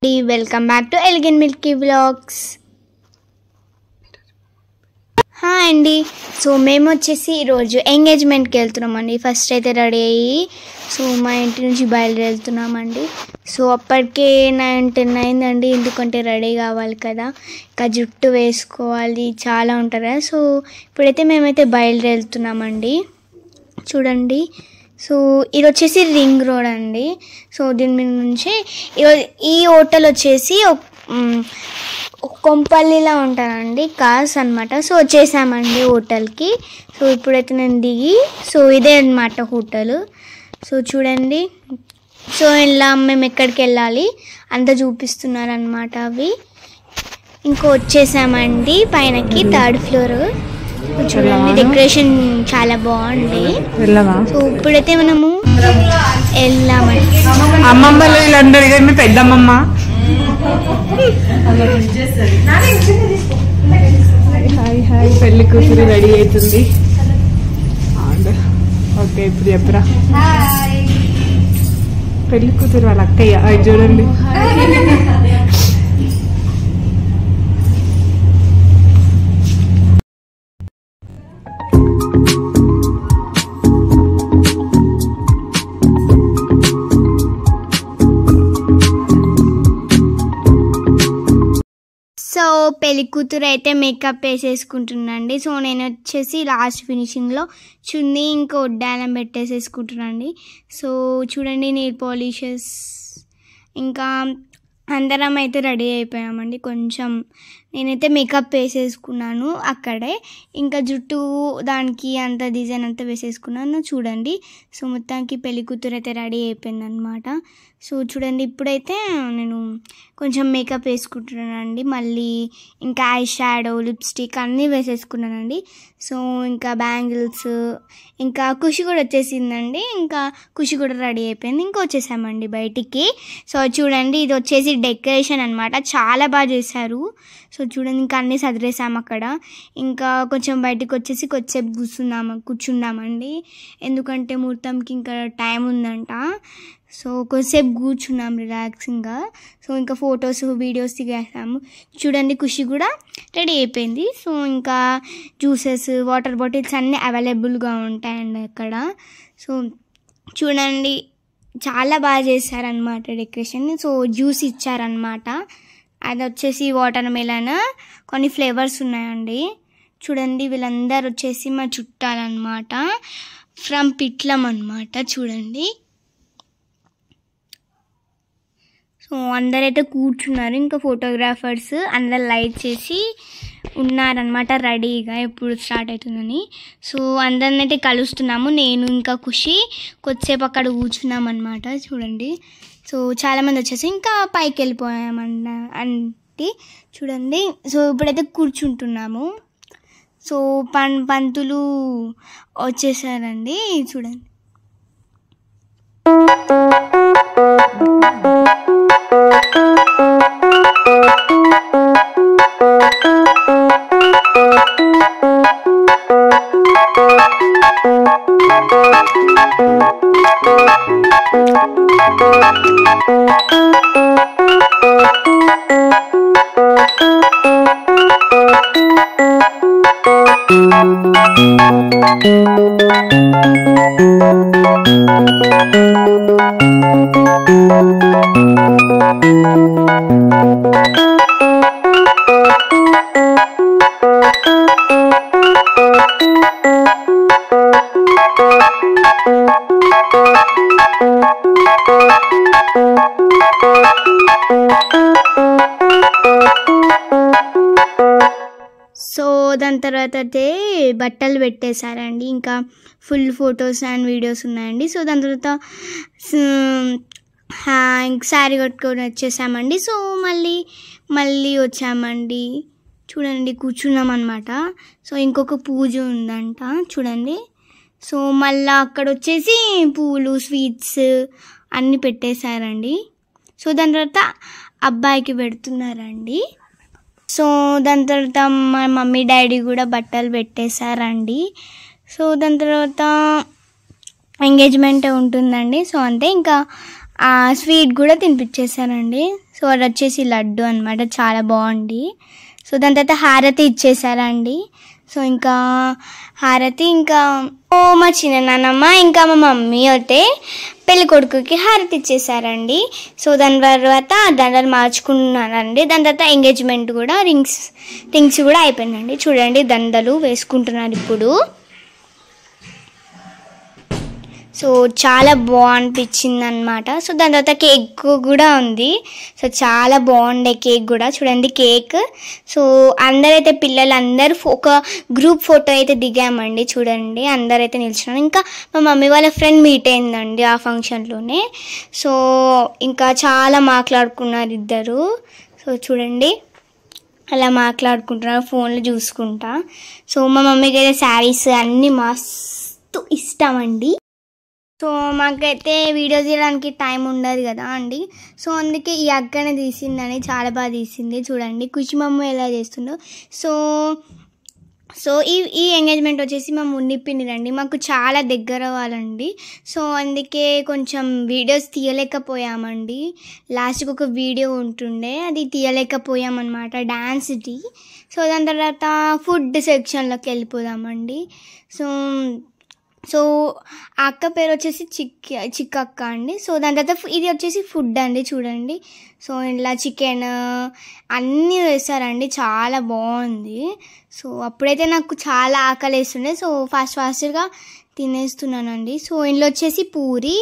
Welcome back to Elegant Milky Vlogs. Hi అండి. So మేము వచ్చేసి ఈరోజు ఎంగేజ్మెంట్కి వెళ్తున్నామండి. ఫస్ట్ అయితే రెడీ అయ్యి సో మా ఇంటి నుంచి బయలుదేరుతున్నామండి. సో అప్పటికే 9-10 అయిందండి, ఎందుకంటే రెడీ కావాలి కదా, ఇంకా జుట్టు వేసుకోవాలి, చాలా ఉంటుంది కదా. సో ఇప్పుడైతే మేమైతే బయలుదేరుతున్నామండి. చూడండి, సో ఇది వచ్చేసి రింగ్ రోడ్ అండి. సో దీని మీద నుంచి ఈ హోటల్ వచ్చేసి కొంపల్లిలా ఉంటానండి, కార్స్ అనమాట. సో వచ్చేసామండి హోటల్కి. సో ఇప్పుడైతే నేను దిగి, సో ఇదే అనమాట హోటల్. సో చూడండి, సో ఇలా మేము ఎక్కడికి వెళ్ళాలి అంతా చూపిస్తున్నారు అనమాట అవి. ఇంకో వచ్చేసామండి పైనకి, 3rd ఫ్లోర్. చూడండి, డెకరేషన్ చాలా బాగుంది. సో ఇప్పుడైతే మనము వెళ్ళామండి. అమ్మమ్మలు వీళ్ళందరూ మీ పెద్దమ్మమ్మ హాయ్ హాయ్. పెళ్లి కూతురు రెడీ అవుతుంది. ఓకే, ఇప్పుడు చెప్పరా. పెళ్లి కూతురు వాళ్ళ అక్కయ్య, అది చూడండి. సో పెళ్లి కూతురు అయితే మేకప్ వేసేసుకుంటున్నాండి. సో నేను వచ్చేసి లాస్ట్ ఫినిషింగ్లో చున్నీ ఇంకా ఒడ్డానం పెట్టేసేసుకుంటున్నాండి. సో చూడండి, నెయిల్ పాలిషెస్ ఇంకా అందరం అయితే రెడీ అయిపోయామండి. కొంచెం నేనైతే మేకప్ వేసేసుకున్నాను అక్కడే, ఇంకా జుట్టు దానికి అంత డిజైన్ అంతా వేసేసుకున్నాను. చూడండి, సో మొత్తానికి పెళ్లి కూతురు అయితే రెడీ అయిపోయిందనమాట. సో చూడండి, ఇప్పుడైతే నేను కొంచెం మేకప్ వేసుకుంటున్నానండి. మళ్ళీ ఇంకా ఐ షాడో, లిప్స్టిక్ అన్నీ వేసేసుకున్నానండి. సో ఇంకా బ్యాంగిల్స్, ఇంకా ఖుషి కూడా వచ్చేసిందండి. ఇంకా ఖుషి కూడా రెడీ అయిపోయింది. ఇంకా వచ్చేసామండి బయటికి. సో చూడండి, ఇది వచ్చేసి డెకరేషన్ అనమాట, చాలా బాగా చేశారు. సో చూడండి, ఇంకా అన్నీ సదిరేసాము అక్కడ. ఇంకా కొంచెం బయటకు వచ్చేసి కొద్దిసేపు కూర్చున్నామండి, ఎందుకంటే ముహూర్తంకి ఇంకా టైం ఉందంట. సో కొద్దిసేపు కూర్చున్నాం రిలాక్సింగ్గా. సో ఇంకా ఫొటోస్ వీడియోస్ దిగేసాము. చూడండి, ఖుషి కూడా రెడీ అయిపోయింది. సో ఇంకా జ్యూసెస్, వాటర్ బాటిల్స్ అన్నీ అవైలబుల్గా ఉంటాయండి అక్కడ. సో చూడండి, చాలా బాగా చేశారనమాట డెకరేషన్. సో జ్యూస్ ఇచ్చారనమాట, అది వచ్చేసి వాటర్ మెలన్, కొన్ని ఫ్లేవర్స్ ఉన్నాయండి. చూడండి, వీళ్ళందరూ వచ్చేసి మా చుట్టాలన్నమాట, ఫ్రమ్ పిట్లం అనమాట. చూడండి, సో అందరైతే కూర్చున్నారు, ఇంకా ఫోటోగ్రాఫర్స్ అందరు లైట్ చేసి ఉన్నారనమాట రెడీగా ఎప్పుడు స్టార్ట్ అవుతుందని. సో అందరిని అయితే కలుస్తున్నాము, నేను ఇంకా ఖుషి కొద్దిసేపు అక్కడ కూర్చున్నామన్నమాట. చూడండి, సో చాలామంది వచ్చేసి ఇంకా పైకి వెళ్ళిపోయామన్న అంటే. చూడండి, సో ఇప్పుడైతే కూర్చుంటున్నాము. సో పంతులు వచ్చేసారండి. చూడండి, సో దాని తర్వాత అయితే బట్టలు పెట్టేశారండి, ఇంకా ఫుల్ ఫొటోస్ అండ్ వీడియోస్ ఉన్నాయండి. సో దాని తర్వాత శారీ కట్టుకొని వచ్చేసామండి. సో మళ్ళీ వచ్చామండి. చూడండి, కూర్చున్నాం అనమాట. సో ఇంకొక పూజ ఉందంట. చూడండి, సో మళ్ళీ అక్కడ వచ్చేసి పూలు, స్వీట్స్ అన్నీ పెట్టేశారండి. సో దాని తర్వాత అబ్బాయికి పెడుతున్నారండి. సో దాని తర్వాత మా మమ్మీ డాడీ కూడా బట్టలు పెట్టేశారండి. సో దాని తర్వాత ఎంగేజ్మెంట్ ఉంటుందండి. సో అంతే, ఇంకా స్వీట్ కూడా తినిపించేసానండి. సో అది వచ్చేసి లడ్డు అనమాట, చాలా బాగుంది. సో దాని తర్వాత హారతి ఇచ్చేసారండి. సో ఇంకా హారతి ఇంకా మా చిన్న నాన్నమ్మ ఇంకా మా మమ్మీ అయితే పెళ్లి కొడుకుకి హారతి ఇచ్చేసారండి. సో దాని తర్వాత దండలు మార్చుకున్నారండి. దాని తర్వాత ఎంగేజ్మెంట్ కూడా రింగ్స్ కూడా అయిపోయిందండి. చూడండి దండలు వేసుకుంటున్నారు ఇప్పుడు. సో చాలా బాగనిపించింది అనమాట. సో దాని తర్వాత కేక్ కూడా ఉంది. సో చాలా బాగుండే కేక్ కూడా. చూడండి కేక్. సో అందరైతే పిల్లలందరూ ఒక గ్రూప్ ఫోటో అయితే దిగామండి. చూడండి అందరైతే నిల్చున్నాను. ఇంకా మా మమ్మీ వాళ్ళ ఫ్రెండ్ మీట్ అయిందండి ఆ ఫంక్షన్లోనే. సో ఇంకా చాలా మాట్లాడుకున్నారు ఇద్దరు. సో చూడండి అలా మాట్లాడుకుంటున్నారు ఫోన్లో చూసుకుంటా. సో మా మమ్మీకి అయితే శారీస్ అన్నీ మస్తు ఇష్టం అండి. సో మాకైతే వీడియో తీయడానికి టైం ఉండదు కదా అండి. సో అందుకే ఈ అక్కనే తీసిందని, చాలా బాగా తీసింది. చూడండి కుషిమమ్మ ఎలా చేస్తుందో. సో ఈ ఎంగేజ్మెంట్ వచ్చేసి మా మున్ని పిన్నిరండి, మాకు చాలా దగ్గర వాళ్ళండి. సో అందుకే కొంచెం వీడియోస్ తీయలేకపోయామండి. లాస్ట్కి ఒక వీడియో ఉంటుండే, అది తీయలేకపోయామన్నమాట డ్యాన్స్ది. సో దాని తర్వాత ఫుడ్ సెక్షన్లోకి వెళ్ళిపోదామండి. సో ఆ అక్క పేరు వచ్చేసి చిక్కక్క అండి. సో దాని తర్వాత ఇది వచ్చేసి ఫుడ్ అండి. చూడండి సో ఇలా చికెన్ అన్నీ వేస్తారండి, చాలా బాగుంది. సో అప్పుడైతే నాకు చాలా ఆకలి వేస్తుండే. సో ఫాస్ట్గా తినేస్తున్నానండి. సో ఇందులో వచ్చేసి పూరి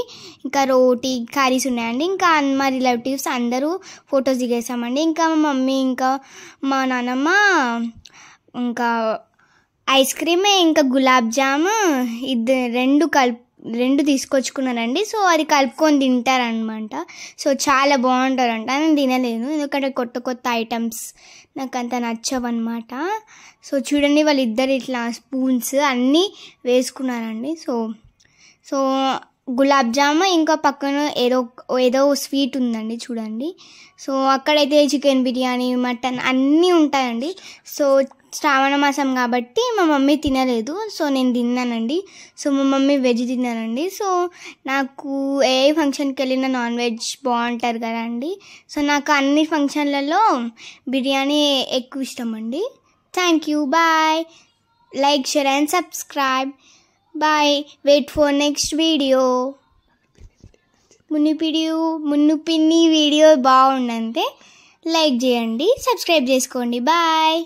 ఇంకా రోటీ కర్రీస్ ఉన్నాయండి. ఇంకా మా రిలేటివ్స్ అందరూ ఫొటోస్ దిగేసామండి. ఇంకా మా మమ్మీ ఇంకా మా నాన్నమ్మ ఇంకా ఐస్ క్రీమ్ ఇంకా గులాబ్ జామ్ రెండు తీసుకొచ్చుకున్నానండి. సో అది కలుపుకొని తింటారనమాట. సో చాలా బాగుంటారంట. నేను తినలేదు ఎందుకంటే కొత్త ఐటమ్స్ నాకు అంత నచ్చవన్నమాట. సో చూడండి వాళ్ళిద్దరు ఇట్లా స్పూన్స్ అన్నీ వేసుకున్నారండి. సో గులాబ్ జామ్ ఇంకా పక్కన ఏదో స్వీట్ ఉందండి చూడండి. సో అక్కడైతే చికెన్ బిర్యానీ మటన్ అన్నీ ఉంటాయండి. సో శ్రావణ మాసం కాబట్టి మా మమ్మీ తినలేదు. సో నేను తిన్నానండి. సో మా మమ్మీ వెజ్ తిన్నానండి. సో నాకు ఏ ఫంక్షన్కి వెళ్ళినా నాన్ వెజ్ బాగుంటారు కదండి. సో నాకు అన్ని ఫంక్షన్లలో బిర్యానీ ఎక్కువ ఇష్టం అండి. Thank you. Bye. Like share and subscribe. Bye. Wait for next video. Munnu పిన్ని వీడియో బాగుందంటే లైక్ చేయండి, సబ్స్క్రైబ్ చేసుకోండి. బాయ్.